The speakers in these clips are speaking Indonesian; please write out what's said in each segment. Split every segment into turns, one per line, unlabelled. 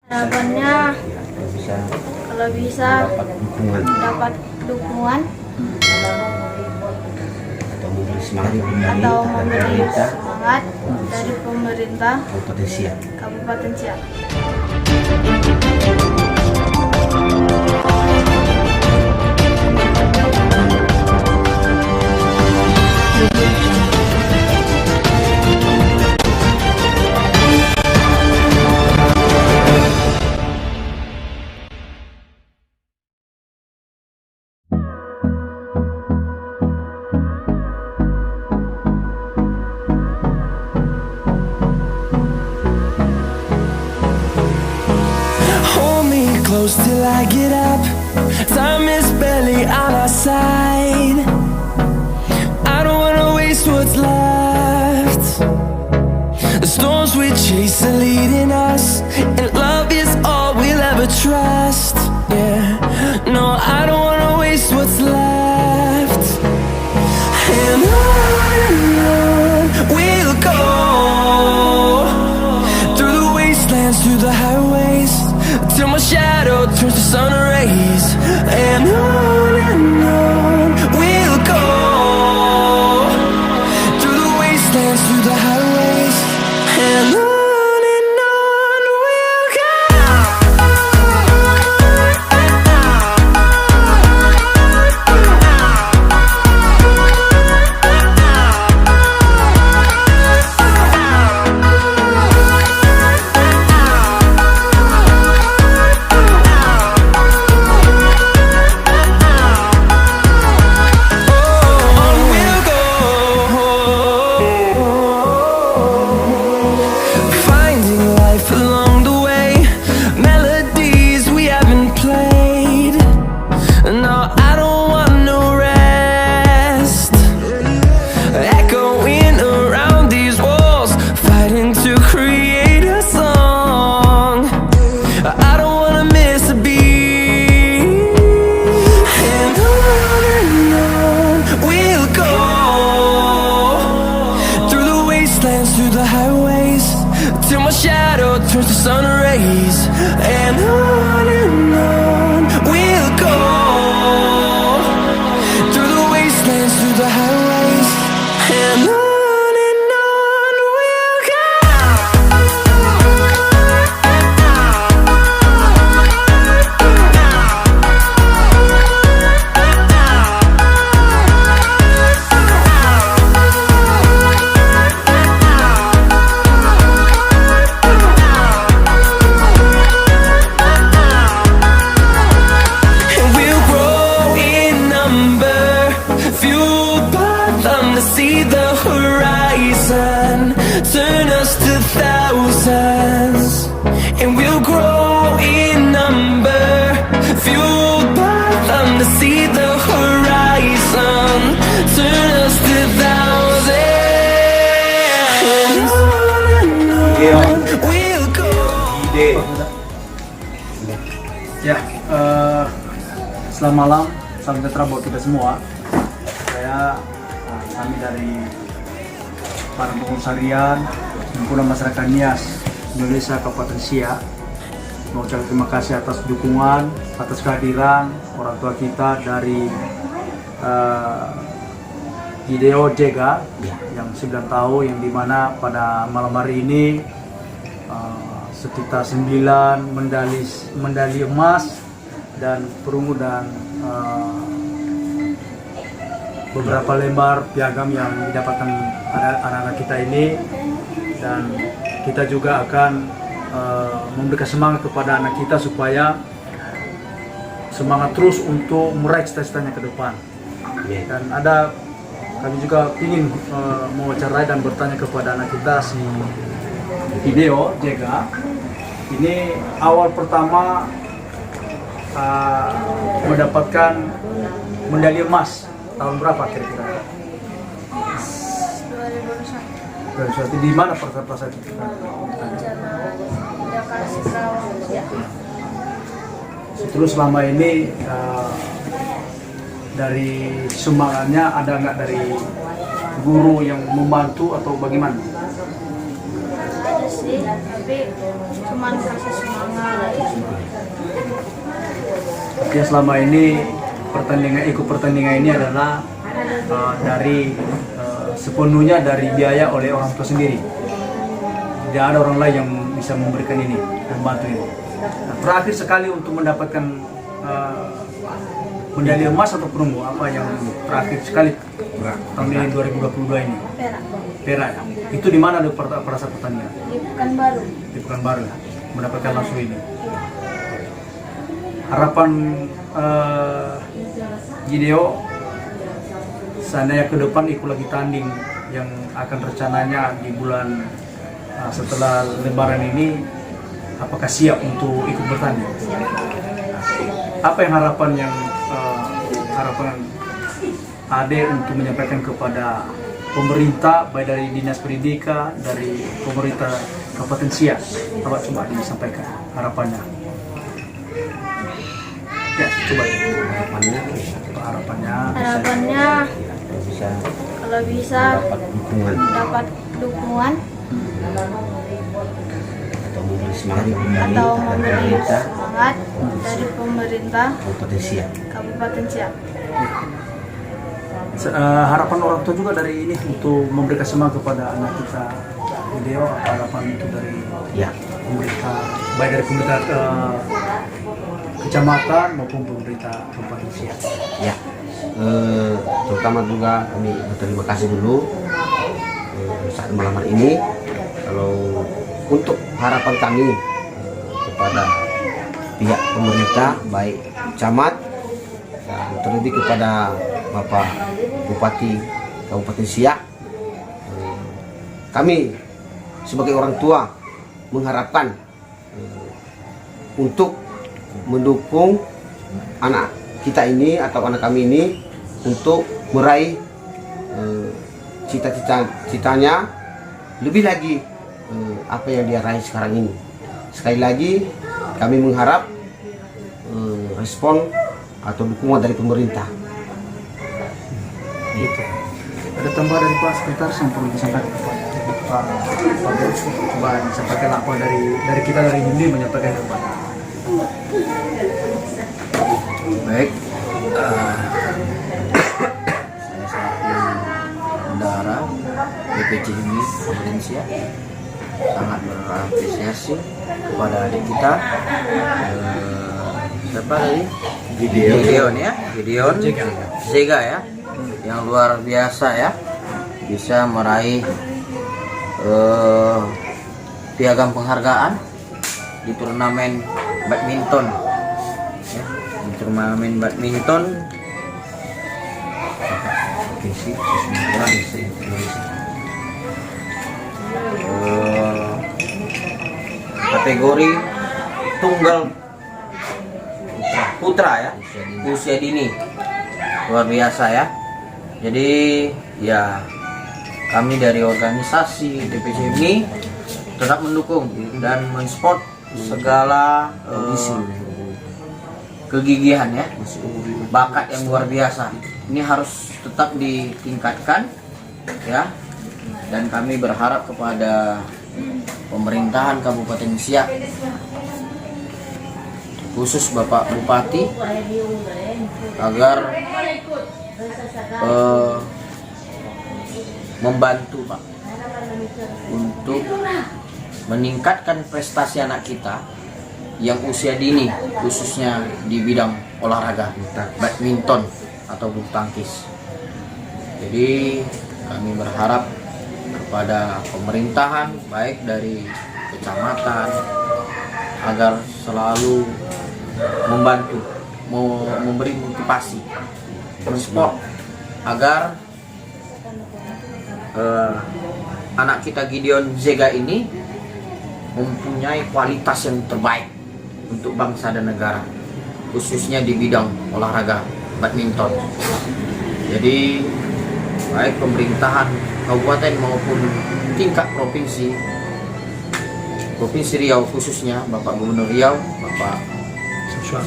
Harapannya kalau bisa dapat dukungan atau memberi semangat dari pemerintah Kabupaten Siak.
Close till I get up. Time is barely on our side. I don't wanna waste what's left. The storms we chase are leading us, and love is all we'll ever trust. Yeah, no, I don't wanna waste what's left. And on we'll go, through the wastelands, through the highways, till my shadow turns to sun rays. And on we'll go, through the wastelands, through the highways, and on we'll go. Through the highways, till my shadow turns to sun rays. And on we'll go, through the wastelands, through the highways, and on we'll go. See the horizon, turn us to thousands, and we'll grow in number, fueled by them to see the horizon, turn us to thousands, and on we'll go.
Ya, selamat malam, salam sejahtera buat kita semua. Kami dari para pengurus harian Himpunan Masyarakat Nias Indonesia Kabupaten Siak mengucapkan terima kasih atas dukungan, atas kehadiran orang tua kita dari Hideo Jega yang 9 tahun, yang dimana pada malam hari ini sekitar 9 medali emas dan perunggu dan beberapa lembar piagam yang didapatkan anak-anak kita ini, dan kita juga akan memberikan semangat kepada anak kita supaya semangat terus untuk meraih cita-citanya ke depan. Dan kami juga ingin mewawancarai dan bertanya kepada anak kita, si Hideo Jega. Ini awal pertama mendapatkan medali emas tahun berapa kira-kira? 2021. Di mana pertama itu? Terus selama ini dari sumbangannya ada nggak dari guru yang membantu atau bagaimana?
Ada sih, tapi cuman kasih semangat
yang selama ini ikut pertandingan ini adalah dari sepenuhnya dari biaya oleh orang tua sendiri. Tidak ada orang lain yang bisa memberikan ini, membantu ini. Nah, terakhir sekali untuk mendapatkan medali emas atau perunggu, apa yang terakhir sekali tahun ini 2022 ini? Perak. Itu di mana ada pada saat pertandingan?
Di Pekanbaru.
Di Pekanbaru, mendapatkan langsung ini. Harapan Gideon seandainya ke depan ikut lagi tanding yang akan rencananya di bulan setelah Lebaran ini, apakah siap untuk ikut bertanding? Apa yang harapan Ade untuk menyampaikan kepada pemerintah, baik dari dinas pendidikan, dari pemerintah Kabupaten Siak? Coba disampaikan harapannya. Ya, coba.
Harapannya kalau bisa dapat dukungan atau memberi semangat dari pemerintah Kabupaten Siak.
Harapan orang tua juga dari ini untuk memberikan semangat kepada anak kita Gideon, harapan itu dari pemerintah, baik dari pemerintah kecamatan maupun pemerintah Kabupaten Siak.
Ya, terutama juga kami berterima kasih dulu saat malam hari ini. Kalau untuk harapan kami kepada pihak pemerintah, baik camat dan terlebih kepada Bapak Bupati Kabupaten Siak, kami sebagai orang tua mengharapkan untuk mendukung anak kita ini atau anak kami ini untuk meraih cita-citanya lebih lagi apa yang dia raih sekarang ini. Sekali lagi kami mengharap respon atau dukungan dari pemerintah.
Gitu. Ada tambahan dari Pak Sekretaris yang perlu disampaikan kepada Pak Bos? Coba disampaikan apa dari kita dari Bindi menyampaikan kepada.
Baik, saya selaku bendahara BPC ini Indonesia sangat berapresiasi kepada adik kita siapa tadi? Gideon ya, Gideon Zega ya, yang luar biasa ya, bisa meraih piagam penghargaan di turnamen badminton ya, di turnamen badminton kategori tunggal putra ya, usia dini, luar biasa ya. Jadi ya kami dari organisasi DPC ini tetap mendukung dan mensupport segala kegigihan ya, bakat yang luar biasa. Ini harus tetap ditingkatkan ya, dan kami berharap kepada pemerintahan Kabupaten Siak, khusus Bapak Bupati, agar membantu Pak untuk meningkatkan prestasi anak kita yang usia dini, khususnya di bidang olahraga badminton atau bulu tangkis. Jadi kami berharap kepada pemerintahan baik dari kecamatan agar selalu membantu, memberi motivasi, mensupport agar anak kita Gideon Zega ini mempunyai kualitas yang terbaik untuk bangsa dan negara, khususnya di bidang olahraga badminton. Jadi baik pemerintahan kabupaten maupun tingkat provinsi Riau, khususnya Bapak Gubernur Riau, Bapak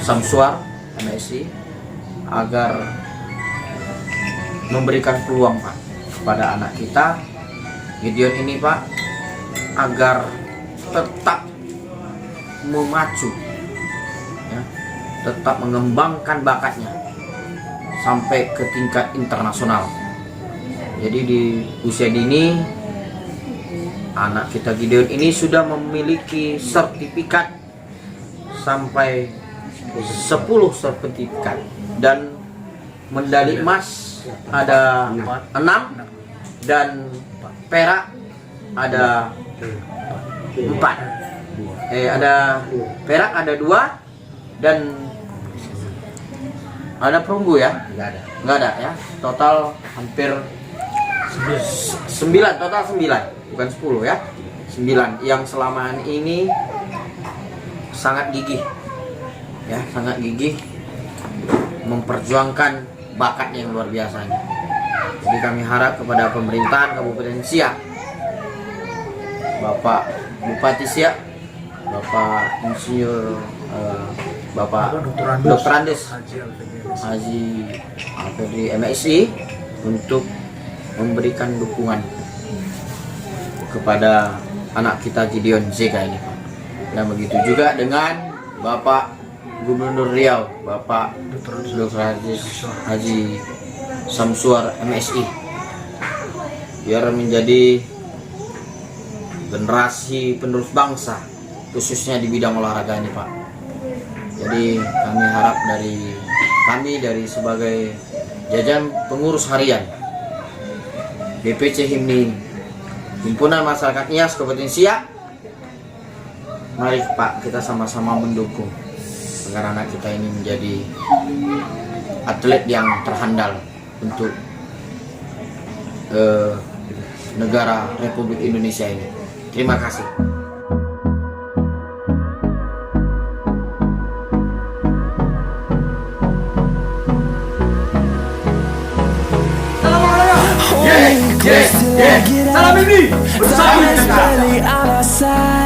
Samsuar MSI, agar memberikan peluang Pak kepada anak kita Gideon ini Pak, agar tetap memacu ya, tetap mengembangkan bakatnya sampai ke tingkat internasional. Jadi di usia dini anak kita Gideon ini sudah memiliki sertifikat sampai 10 sertifikat, dan medali emas ada 6 dan perak ada 4. Ada perak ada 2 dan ada perunggu ya? Nggak ada ya. Total hampir 9, total 9, bukan 10 ya. 9 yang selama ini sangat gigih. Ya, sangat gigih memperjuangkan bakatnya yang luar biasa ini. Jadi kami harap kepada pemerintahan Kabupaten Siak, Bapak Bupati Siak, Bapak Insinyur Bapak Dr. Andes Haji Alfedri MSI untuk memberikan dukungan kepada anak kita Gideon Zega ini, Pak. Dan begitu juga dengan Bapak Gubernur Riau, Bapak Dr. Haji Samsuar MSI, biar menjadi generasi penerus bangsa khususnya di bidang olahraga ini, Pak. Jadi kami harap dari sebagai jajaran pengurus harian BPC HIMNI Himpunan Masyarakat NIAS Kabupaten Siak, mari Pak kita sama-sama mendukung agar anak kita ini menjadi atlet yang terhandal untuk negara Republik Indonesia ini. Terima kasih.
Hold me close till I get out. Time is barely on our side.